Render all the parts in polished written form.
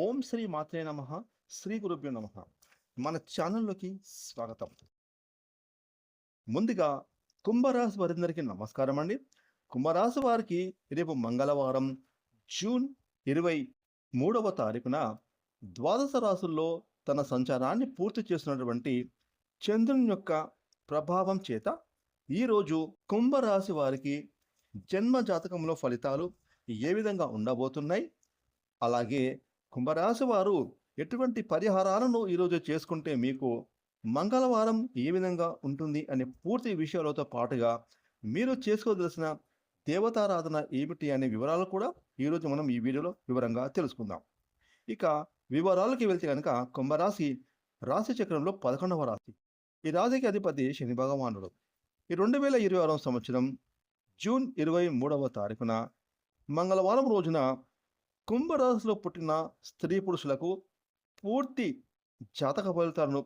ఓం శ్రీ మాత్రే నమః. శ్రీ గురుభ్యో నమః. మన ఛానల్లోకి స్వాగతం. ముందుగా కుంభరాశి వారందరికీ నమస్కారం అండి. కుంభరాశి వారికి రేపు మంగళవారం జూన్ 23వ తారీఖున ద్వాదశ రాశుల్లో తన సంచారాన్ని పూర్తి చేసినటువంటి చంద్రుని యొక్క ప్రభావం చేత ఈరోజు కుంభరాశి వారికి జన్మ జాతకంలో ఫలితాలు ఏ విధంగా ఉండబోతున్నాయి, అలాగే కుంభరాశి వారు ఎటువంటి పరిహారాలను ఈరోజు చేసుకుంటే మీకు మంగళవారం ఏ విధంగా ఉంటుంది అనే పూర్తి విషయాలతో పాటుగా మీరు చేసుకోదలసిన దేవతారాధన ఏమిటి అనే వివరాలు కూడా ఈరోజు మనం ఈ వీడియోలో వివరంగా తెలుసుకుందాం. ఇక వివరాలకి వెళ్తే కనుక కుంభరాశి రాశి చక్రంలో 11వ రాశి. ఈ రాశికి అధిపతి శని భగవానుడు. ఈ 2026 సంవత్సరం జూన్ 23వ తారీఖున మంగళవారం రోజున కుంభరాశిలో పుట్టిన స్త్రీ పురుషులకు పూర్తి జాతక ఫలితాలను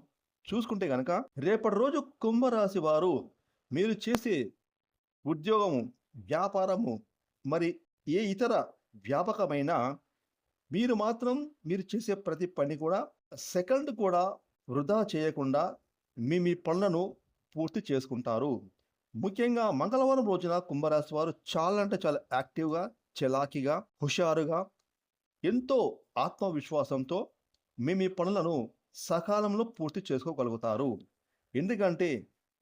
చూసుకుంటే కనుక రేపటి రోజు కుంభరాశి వారు మీరు చేసే ఉద్యోగము, వ్యాపారము, మరి ఏ ఇతర వ్యాపకమైన మీరు చేసే ప్రతి పని కూడా సెకండ్ కూడా వృధా చేయకుండా మీ పనులను పూర్తి చేసుకుంటారు. ముఖ్యంగా మంగళవారం రోజున కుంభరాశి వారు చాలా యాక్టివ్గా, చలాకీగా, హుషారుగా, ఎంతో ఆత్మవిశ్వాసంతో మీ పనులను సకాలంలో పూర్తి చేసుకోగలుగుతారు. ఎందుకంటే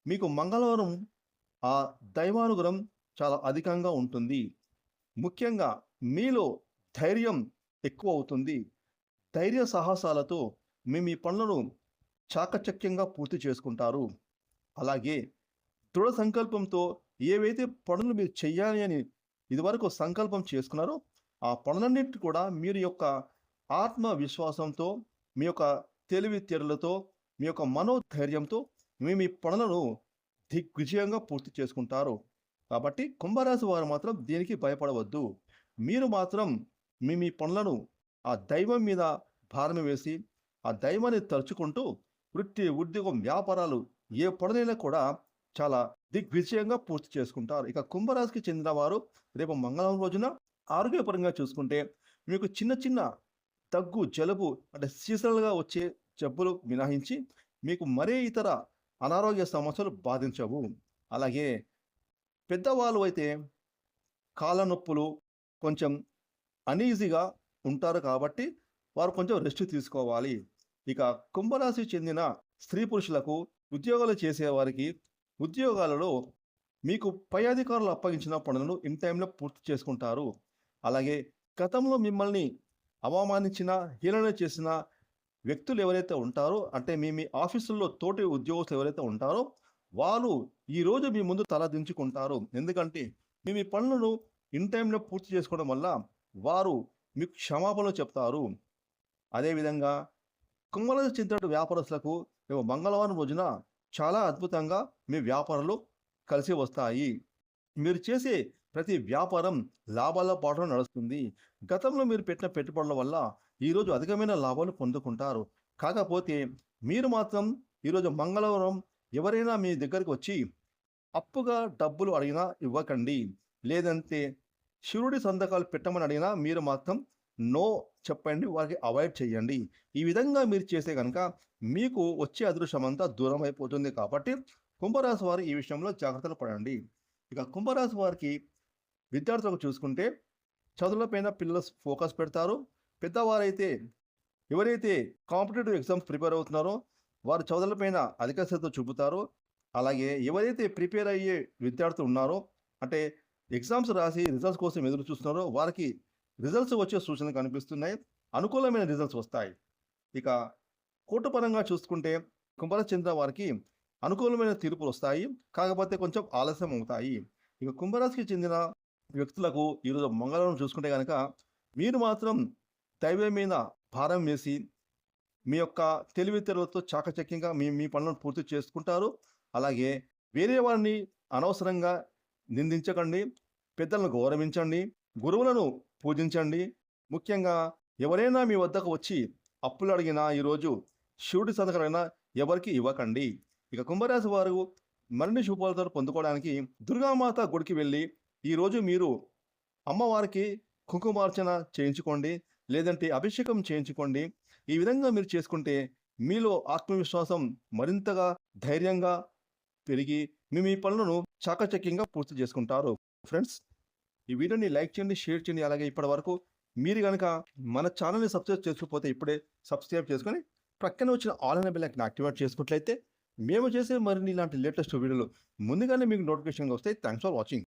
మీకు మంగళవారం ఆ దైవానుగ్రహం చాలా అధికంగా ఉంటుంది. ముఖ్యంగా మీలో ధైర్యం ఎక్కువ అవుతుంది. ధైర్య సాహసాలతో మీ పనులను చాకచక్యంగా పూర్తి చేసుకుంటారు. అలాగే దృఢ సంకల్పంతో ఏవైతే పనులు మీరు చెయ్యాలి అని ఇదివరకు సంకల్పం చేసుకున్నారో ఆ పనులన్నిటి కూడా మీరు యొక్క ఆత్మవిశ్వాసంతో, మీ యొక్క తెలివితేటలతో, మీ యొక్క మనోధైర్యంతో మీ పనులను దిగ్విజయంగా పూర్తి చేసుకుంటారు. కాబట్టి కుంభరాశి వారు మాత్రం దీనికి భయపడవద్దు. మీరు మాత్రం మీ పనులను ఆ దైవం మీద భారం వేసి ఆ దైవాన్ని తలుచుకుంటూ వృత్తి, ఉద్యోగం, వ్యాపారాలు ఏ పనులైనా కూడా చాలా దిగ్విజయంగా పూర్తి చేసుకుంటారు. ఇక కుంభరాశికి చెందిన వారు రేపు మంగళవారం రోజున ఆరోగ్యపరంగా చూసుకుంటే మీకు చిన్న దగ్గు, జలుబు అంటే సీజనల్గా వచ్చే జబ్బులు మినహాయించి మీకు మరే ఇతర అనారోగ్య సమస్యలు బాధించవు. అలాగే పెద్దవాళ్ళు అయితే కాళ్ళ నొప్పులు, కొంచెం అనీజీగా ఉంటారు కాబట్టి వారు కొంచెం రెస్ట్ తీసుకోవాలి. ఇక కుంభరాశి చెందిన స్త్రీ పురుషులకు ఉద్యోగాలు చేసేవారికి ఉద్యోగాలలో మీకు పై అధికారులు అప్పగించిన పనులను ఇన్ టైంలో పూర్తి చేసుకుంటారు. అలాగే గతంలో మిమ్మల్ని అవమానించిన, హీనన చేసిన వ్యక్తులు ఎవరైతే ఉంటారో, అంటే మీ ఆఫీసుల్లో తోటి ఉద్యోగస్తులు ఎవరైతే ఉంటారో వాళ్ళు ఈరోజు మీ ముందు తల దించుకుంటారు. ఎందుకంటే మీ పనులను ఇన్ టైంలో పూర్తి చేసుకోవడం వల్ల వారు మీకు క్షమాపణలు చెప్తారు. అదేవిధంగా కుంభరాశి చెందిన వ్యాపారస్తులకు మంగళవారం రోజున చాలా అద్భుతంగా మీ వ్యాపారాలు కలిసి వస్తాయి. మీరు చేసే ప్రతి వ్యాపారం లాభాల బాటలో నడుస్తుంది. గతంలో మీరు పెట్టిన పెట్టుబడుల వల్ల ఈరోజు అధికమైన లాభాలు పొందుకుంటారు. కాకపోతే మీరు మాత్రం ఈరోజు మంగళవారం ఎవరైనా మీ దగ్గరికి వచ్చి అప్పుగా డబ్బులు అడిగినా ఇవ్వకండి. లేదంటే శివుడి సంతకాలు పెట్టమని అడిగినా మీరు మాత్రం నో చెప్పండి, వారికి అవాయిడ్ చేయండి. ఈ విధంగా మీరు చేస్తే కనుక మీకు వచ్చే అదృష్టం అంతా దూరం అయిపోతుంది. కాబట్టి కుంభరాశి వారు ఈ విషయంలో జాగ్రత్తలు పడండి. ఇక కుంభరాశి వారికి విద్యార్థులకు చూసుకుంటే చదువులపైన పిల్లలు ఫోకస్ పెడతారు. పెద్దవారైతే ఎవరైతే కాంపిటేటివ్ ఎగ్జామ్స్ ప్రిపేర్ అవుతున్నారో వారు చదువులపైన అధిక శ్రద్ధ చూపుతారు. అలాగే ఎవరైతే ప్రిపేర్ అయ్యే విద్యార్థులు ఉన్నారో, అంటే ఎగ్జామ్స్ రాసి రిజల్ట్స్ కోసం ఎదురు చూస్తున్నారో వారికి రిజల్ట్స్ వచ్చే సూచనలు కనిపిస్తున్నాయి. అనుకూలమైన రిజల్ట్స్ వస్తాయి. ఇక కోర్టుపరంగా చూసుకుంటే కుంభరాశి చెందిన వారికి అనుకూలమైన తీర్పులు వస్తాయి. కాకపోతే కొంచెం ఆలస్యం అవుతాయి. ఇక కుంభరాశికి చెందిన వ్యక్తులకు ఈరోజు మంగళవారం చూసుకుంటే కనుక మీరు మాత్రం దైవం మీద భారం వేసి మీ యొక్క తెలివితేటలతో చాకచక్యంగా మీ పనులను పూర్తి చేసుకుంటారు. అలాగే వేరే వారిని అనవసరంగా నిందించకండి. పెద్దలను గౌరవించండి. గురువులను పూజించండి. ముఖ్యంగా ఎవరైనా మీ వద్దకు వచ్చి అప్పులు అడిగినా ఈరోజు శివుడి సంతకమైనా ఎవరికి ఇవ్వకండి. ఇక కుంభరాశి వారు మరిన్ని శుభఫలితాలు పొందుకోవడానికి దుర్గామాత గుడికి వెళ్ళి ఈరోజు మీరు అమ్మవారికి కుంకుమార్చన చేయించుకోండి. లేదంటే అభిషేకం చేయించుకోండి. ఈ విధంగా మీరు చేసుకుంటే మీలో ఆత్మవిశ్వాసం మరింతగా ధైర్యంగా పెరిగి మీ పనులను చాకచక్యంగా పూర్తి చేసుకుంటారు. ఫ్రెండ్స్, ఈ వీడియోని లైక్ చేయండి, షేర్ చేయండి. అలాగే ఇప్పటివరకు మీరు గనక మన ఛానెల్‌ని సబ్స్క్రైబ్ చేసుకోకపోతే ఇప్పుడే సబ్స్క్రైబ్ చేసుకొని ప్రక్కన వచ్చిన ఆల్ అనే బెల్ ఐకాన్ యాక్టివేట్ చేసుకున్నట్లయితే మేము చేసే మరిన్ని ఇలాంటి లేటెస్ట్ వీడియోలు ముందుగానే మీకు నోటిఫికేషన్‌గా వస్తాయి. Thanks for watching.